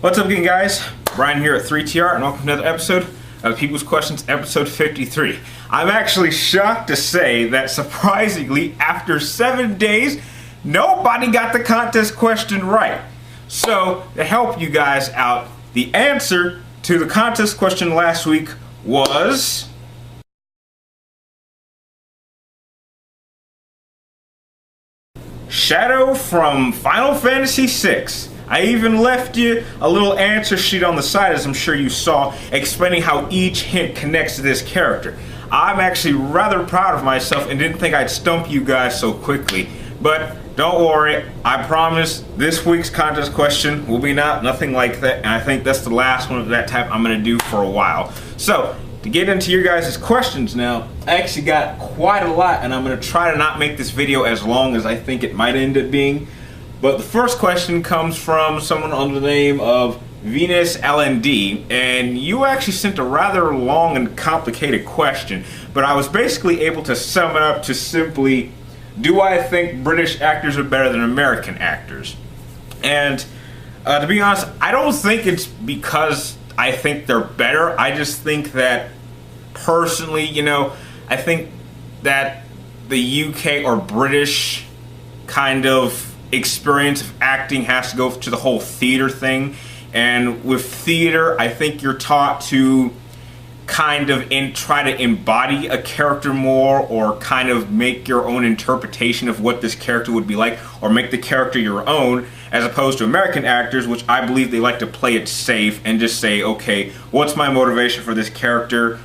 What's up again, guys? Brian here at 3TR, and welcome to another episode of People's Questions, episode 53. I'm actually shocked to say that surprisingly, after 7 days, nobody got the contest question right. So, to help you guys out, the answer to the contest question last week was... Shadow from Final Fantasy VI. I even left you a little answer sheet on the side, as I'm sure you saw, explaining how each hint connects to this character. I'm actually rather proud of myself and didn't think I'd stump you guys so quickly. But don't worry, I promise this week's contest question will be nothing like that, and I think that's the last one of that type I'm going to do for a while. So, to get into your guys' questions now, I actually got quite a lot, and I'm going to try to not make this video as long as I think it might end up being. But the first question comes from someone under the name of Venus LND, and you actually sent a rather long and complicated question, but I was basically able to sum it up to simply, do I think British actors are better than American actors? And to be honest, I don't think it's because I think they're better. I just think that personally, I think that the UK or British kind of experience of acting has to go to the whole theater thing. And with theater, I think you're taught to kind of try to embody a character more, or kind of make your own interpretation of what this character would be like, or make the character your own, as opposed to American actors, which I believe they like to play it safe and just say, okay, what's my motivation for this character?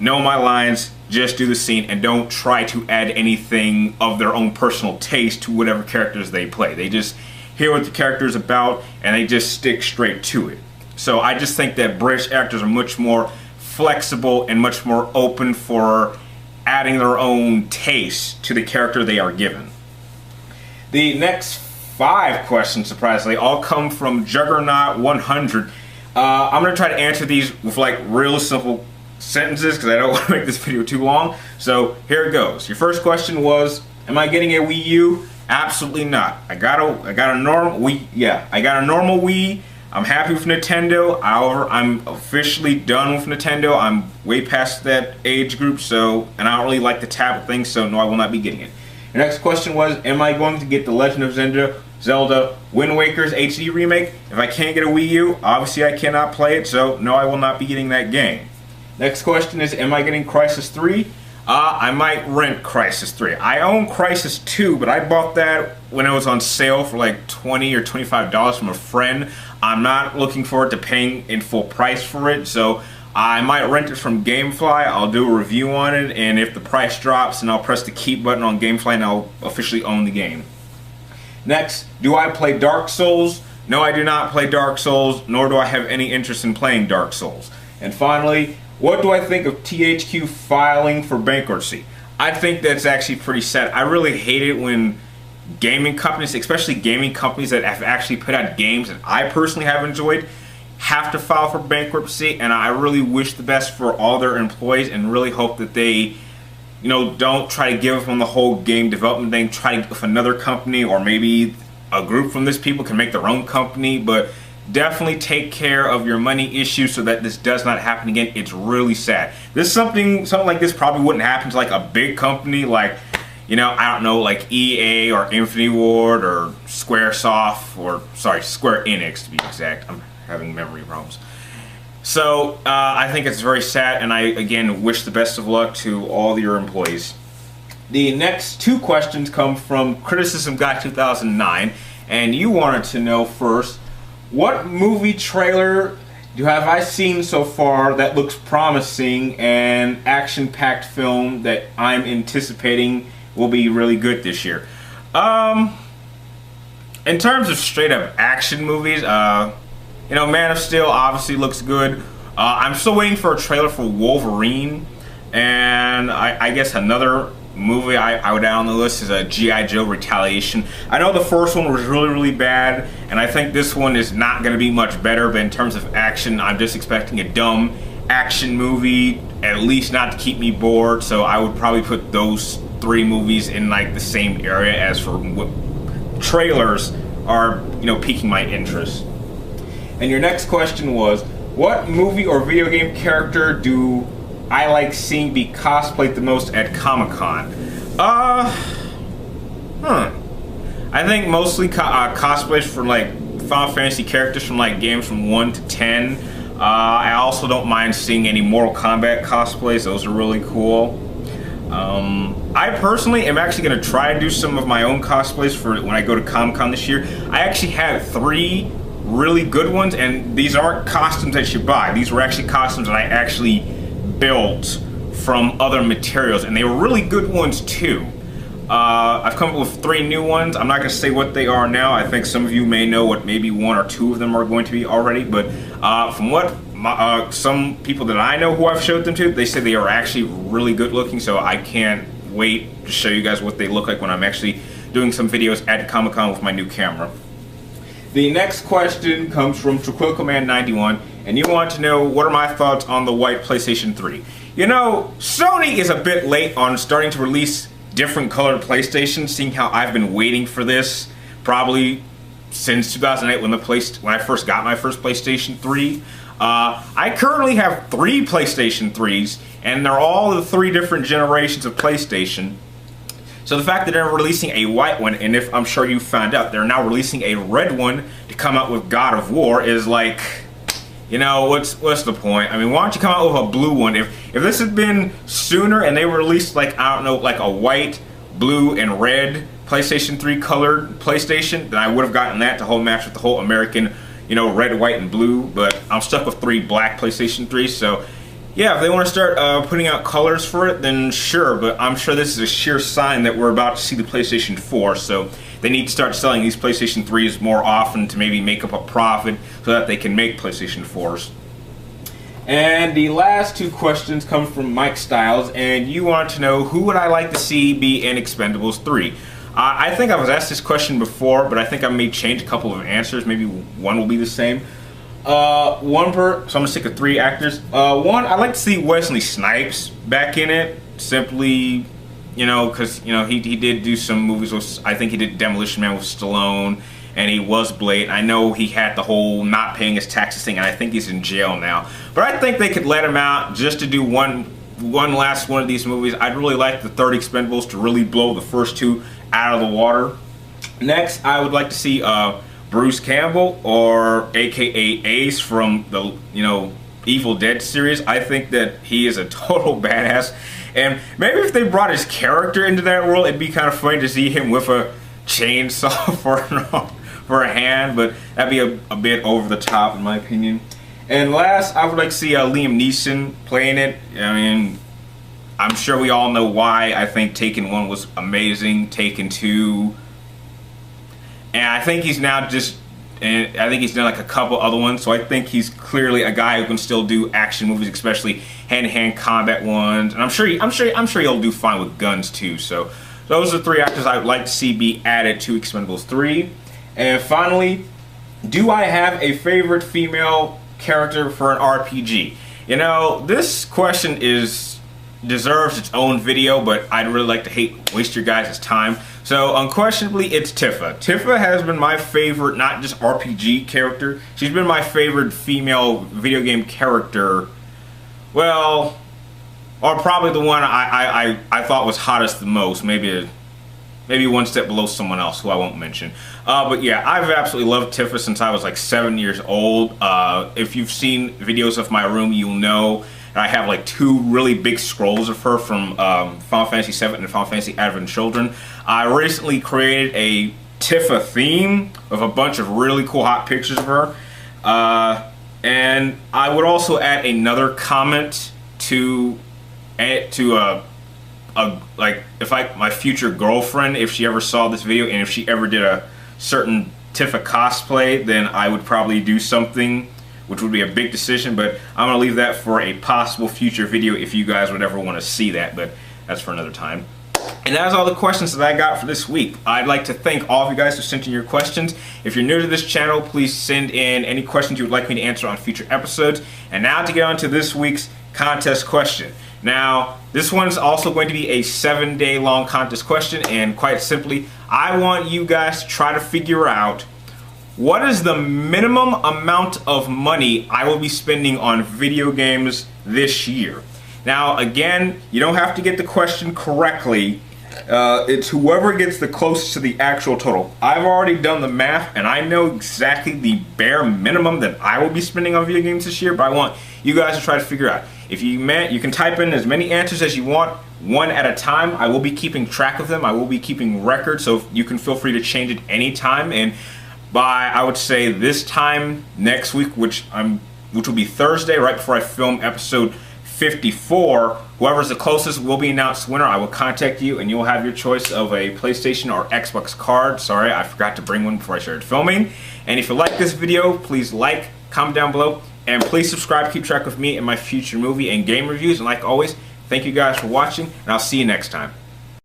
Know my lines, just do the scene, and don't try to add anything of their own personal taste to whatever characters they play. They just hear what the character is about, and they just stick straight to it. So I just think that British actors are much more flexible and much more open for adding their own taste to the character they are given. The next 5 questions, surprisingly, all come from Juggernaut 100. I'm going to try to answer these with like real simple sentences because I don't want to make this video too long. So here it goes. Your first question was, am I getting a Wii U? Absolutely not. I got a normal Wii. Yeah, I got a normal Wii. I'm happy with Nintendo. However, I'm officially done with Nintendo. I'm way past that age group, and I don't really like the tablet thing, so no, I will not be getting it. The next question was, am I going to get The Legend of Zelda Wind Waker's HD remake? If I can't get a Wii U, obviously I cannot play it, so no, I will not be getting that game. Next question is, am I getting Crysis 3? I might rent Crysis 3. I own Crysis 2, but I bought that when it was on sale for like $20 or $25 from a friend. I'm not looking forward to paying in full price for it, so I might rent it from Gamefly. I'll do a review on it, and if the price drops, then I'll press the keep button on Gamefly and I'll officially own the game. Next, do I play Dark Souls? No, I do not play Dark Souls, nor do I have any interest in playing Dark Souls. And finally, what do I think of THQ filing for bankruptcy? I think that's actually pretty sad. I really hate it when gaming companies, especially gaming companies that have actually put out games that I personally have enjoyed, have to file for bankruptcy, and I really wish the best for all their employees and really hope that they, don't try to give them the whole game development thing, try with another company, or maybe a group from this people can make their own company, but definitely take care of your money issues so that this does not happen again. It's really sad. Something like this probably wouldn't happen to like a big company like, I don't know, like EA or Infinity Ward or Squaresoft, or Square Enix to be exact. I'm having memory problems. So I think it's very sad, and I again wish the best of luck to all your employees. The next 2 questions come from Criticism Guy 2009, and you wanted to know first, what movie trailer have I seen so far that looks promising, and action-packed film that I'm anticipating will be really good this year? In terms of straight-up action movies, Man of Steel obviously looks good. I'm still waiting for a trailer for Wolverine, and I guess another movie I would add on the list is a G.I. Joe Retaliation. I know the first one was really, really bad, and I think this one is not going to be much better, but in terms of action, I'm just expecting a dumb action movie, at least not to keep me bored, so I would probably put those 3 movies in like the same area as for what trailers are, piquing my interest. And your next question was, what movie or video game character do I like seeing be cosplayed the most at Comic-Con? I think mostly cosplays for like Final Fantasy characters from like games from 1 to 10. I also don't mind seeing any Mortal Kombat cosplays. Those are really cool. I personally am actually going to try to do some of my own cosplays for when I go to Comic-Con this year. I actually had 3 really good ones, and these aren't costumes that you buy. These were actually costumes that I actually built from other materials, and they were really good ones too. I've come up with 3 new ones. I'm not going to say what they are now. I think some of you may know what maybe 1 or 2 of them are going to be already, but from what some people that I know who I've showed them to, they say they are actually really good looking, so I can't wait to show you guys what they look like when I'm actually doing some videos at Comic-Con with my new camera. The next question comes from TranquilCommand91, and you want to know what are my thoughts on the white PlayStation 3. You know, Sony is a bit late on starting to release different colored PlayStations, seeing how I've been waiting for this probably since 2008 when I first got my first PlayStation 3. I currently have 3 PlayStation 3s, and they're all the 3 different generations of PlayStation. So the fact that they're releasing a white one, and if I'm sure you found out, they're now releasing a red one to come out with God of War is like, you know, what's the point? I mean, why don't you come out with a blue one? If this had been sooner and they released like, I don't know, like a white, blue, and red PlayStation 3 colored PlayStation, then I would have gotten that to whole match with the whole American, you know, red, white, and blue. But I'm stuck with 3 black PlayStation 3s, so yeah, if they want to start putting out colors for it, then sure, but I'm sure this is a sheer sign that we're about to see the PlayStation 4, so they need to start selling these PlayStation 3s more often to maybe make up a profit so that they can make PlayStation 4s. And the last 2 questions come from Mike Styles, and you want to know who would I like to see be in Expendables 3. I think I was asked this question before, but I think I may change a couple of answers. Maybe one will be the same. So I'm gonna stick with 3 actors. One, I'd like to see Wesley Snipes back in it, simply, you know, because, you know, he did do some movies with, I think he did Demolition Man with Stallone, and he was Blade. I know he had the whole not paying his taxes thing, and I think he's in jail now. But I think they could let him out just to do one last one of these movies. I'd really like the 3rd Expendables to really blow the first 2 out of the water. Next, I would like to see Bruce Campbell, or AKA Ace from the, you know, Evil Dead series. I think that he is a total badass, and maybe if they brought his character into that world, it'd be kind of funny to see him with a chainsaw for a hand, but that'd be a bit over the top in my opinion. And last, I would like to see Liam Neeson playing it. I mean, I'm sure we all know why. I think Taken 1 was amazing, Taken 2, and I think he's now and I think he's done like a couple other ones, so I think he's clearly a guy who can still do action movies, especially hand-to-hand combat ones. And I'm sure he'll do fine with guns too. So those are 3 actors I would like to see be added to Expendables 3. And finally, do I have a favorite female character for an RPG? You know, this question deserves its own video, but I'd really like to waste your guys' time. So unquestionably, it's Tifa. Tifa has been my favorite, not just RPG character. She's been my favorite female video game character. Well, or probably the one I thought was hottest the most. Maybe one step below someone else who I won't mention. But yeah, I've absolutely loved Tifa since I was like 7 years old. If you've seen videos of my room, you'll know I have like 2 really big scrolls of her from Final Fantasy VII and Final Fantasy Advent Children. I recently created a Tifa theme of a bunch of really cool hot pictures of her. And I would also add another comment to like if my future girlfriend, if she ever saw this video and if she ever did a certain Tifa cosplay, then I would probably do something, which would be a big decision, but I'm gonna leave that for a possible future video if you guys would ever want to see that, but that's for another time. And that's all the questions that I got for this week. I'd like to thank all of you guys who sent in your questions. If you're new to this channel, please send in any questions you would like me to answer on future episodes. And now to get on to this week's contest question. Now, this one's also going to be a 7-day long contest question, and quite simply, I want you guys to try to figure out what is the minimum amount of money I will be spending on video games this year? Now, again, you don't have to get the question correctly. It's whoever gets the closest to the actual total. I've already done the math, and I know exactly the bare minimum that I will be spending on video games this year, but I want you guys to try to figure out. If you can type in as many answers as you want, one at a time. I will be keeping track of them. I will be keeping records, so you can feel free to change it anytime. And by, I would say, this time next week, which will be Thursday, right before I film episode 54, whoever's the closest will be announced winner. I will contact you, and you'll have your choice of a PlayStation or Xbox card. Sorry, I forgot to bring one before I started filming. And if you like this video, please like, comment down below, and please subscribe, keep track of me and my future movie and game reviews. And like always, thank you guys for watching, and I'll see you next time.